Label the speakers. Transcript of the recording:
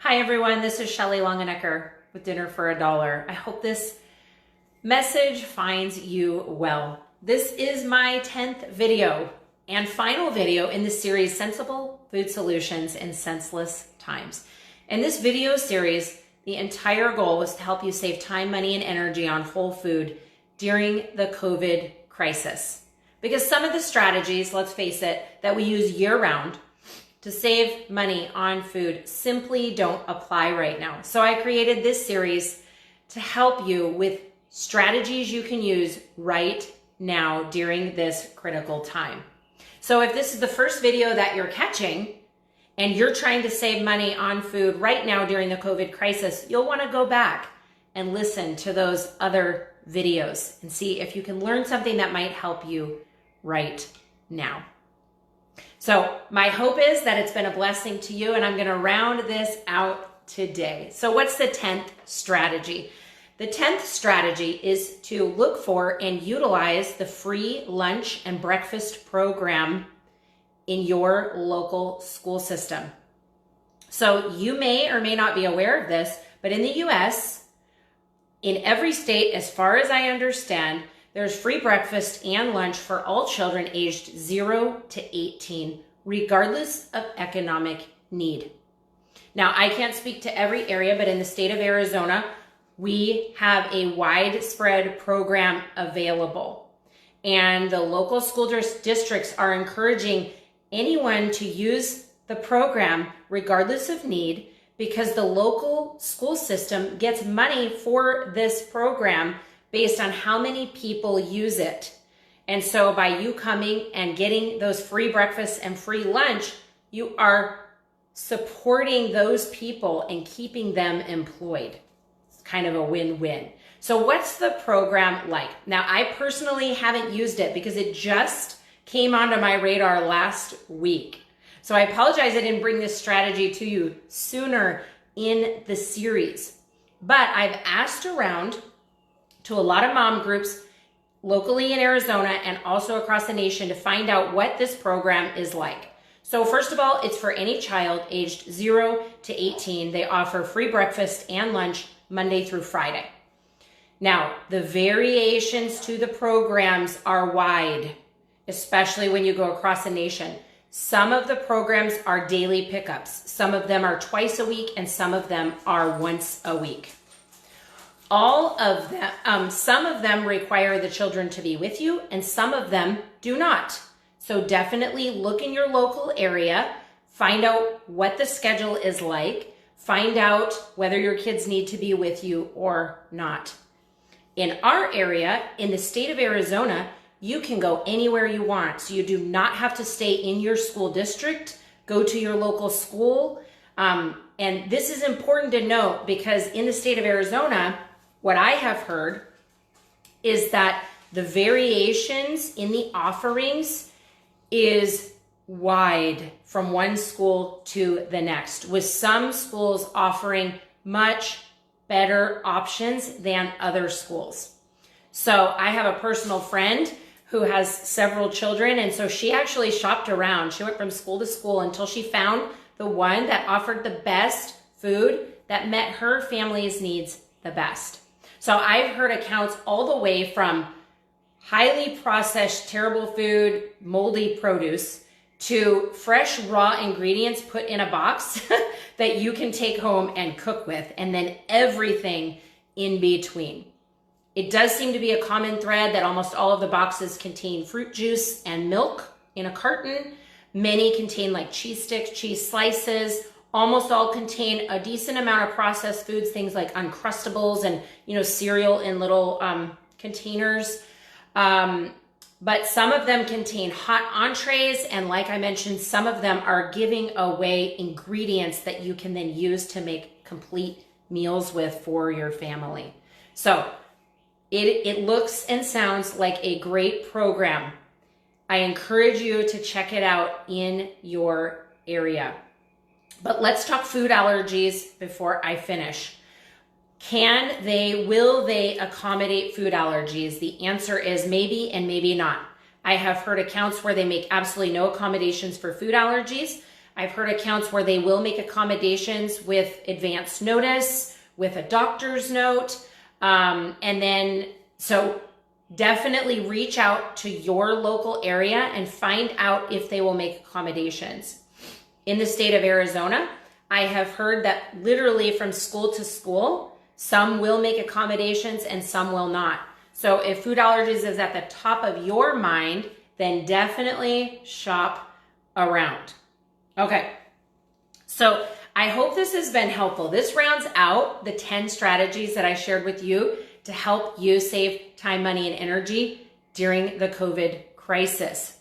Speaker 1: Hi everyone, this is Shelly Longenecker with Dinner for $1. I hope this message finds you well. This is my 10th video and final video in the series Sensible Food Solutions in Senseless Times. In this video series, the entire goal was to help you save time, money, and energy on whole food during the COVID crisis. Because some of the strategies, let's face it, that we use year-round to save money on food simply don't apply right now. So I created this series to help you with strategies you can use right now during this critical time. So if this is the first video that you're catching and you're trying to save money on food right now during the COVID crisis, you'll want to go back and listen to those other videos and see if you can learn something that might help you right now. So my hope is that it's been a blessing to you, and I'm going to round this out today. So what's the 10th strategy? The 10th strategy is to look for and utilize the free lunch and breakfast program in your local school system. So you may or may not be aware of this, but in the US, in every state, as far as I understand, there's free breakfast and lunch for all children aged 0 to 18, regardless of economic need. Now, I can't speak to every area, but in the state of Arizona, we have a widespread program available. And the local school districts are encouraging anyone to use the program regardless of need, because the local school system gets money for this program based on how many people use it. And so by you coming and getting those free breakfasts and free lunch, you are supporting those people and keeping them employed. It's kind of a win-win. So what's the program like? Now, I personally haven't used it because it just came onto my radar last week. So I apologize I didn't bring this strategy to you sooner in the series. But I've asked around to a lot of mom groups locally in Arizona and also across the nation to find out what this program is like. So first of all, it's for any child aged 0 to 18. They offer free breakfast and lunch Monday through Friday. Now, the variations to the programs are wide, especially when you go across the nation. Some of the programs are daily pickups. Some of them are twice a week, and some of them are once a week. All of them, some of them require the children to be with you, and some of them do not. So definitely look in your local area, find out what the schedule is like, find out whether your kids need to be with you or not. In our area, in the state of Arizona, you can go anywhere you want. So you do not have to stay in your school district, go to your local school. And this is important to note because in the state of Arizona, what I have heard is that the variations in the offerings is wide from one school to the next, with some schools offering much better options than other schools. So I have a personal friend who has several children, and so she actually shopped around. She went from school to school until she found the one that offered the best food that met her family's needs the best. So I've heard accounts all the way from highly processed, terrible food, moldy produce, to fresh, raw ingredients put in a box that you can take home and cook with, and then everything in between. It does seem to be a common thread that almost all of the boxes contain fruit juice and milk in a carton. Many contain like cheese sticks, cheese slices. Almost all contain a decent amount of processed foods, things like Uncrustables and, cereal in little containers. But some of them contain hot entrees, and like I mentioned, some of them are giving away ingredients that you can then use to make complete meals with for your family. So it looks and sounds like a great program. I encourage you to check it out in your area. But let's talk food allergies before I finish. Will they accommodate food allergies? The answer is maybe and maybe not. I have heard accounts where they make absolutely no accommodations for food allergies. I've heard accounts where they will make accommodations with advance notice, with a doctor's note. So definitely reach out to your local area and find out if they will make accommodations. In the state of Arizona, I have heard that literally from school to school, some will make accommodations and some will not. So if food allergies is at the top of your mind, then definitely shop around. Okay, so I hope this has been helpful. This rounds out the 10 strategies that I shared with you to help you save time, money, and energy during the COVID crisis.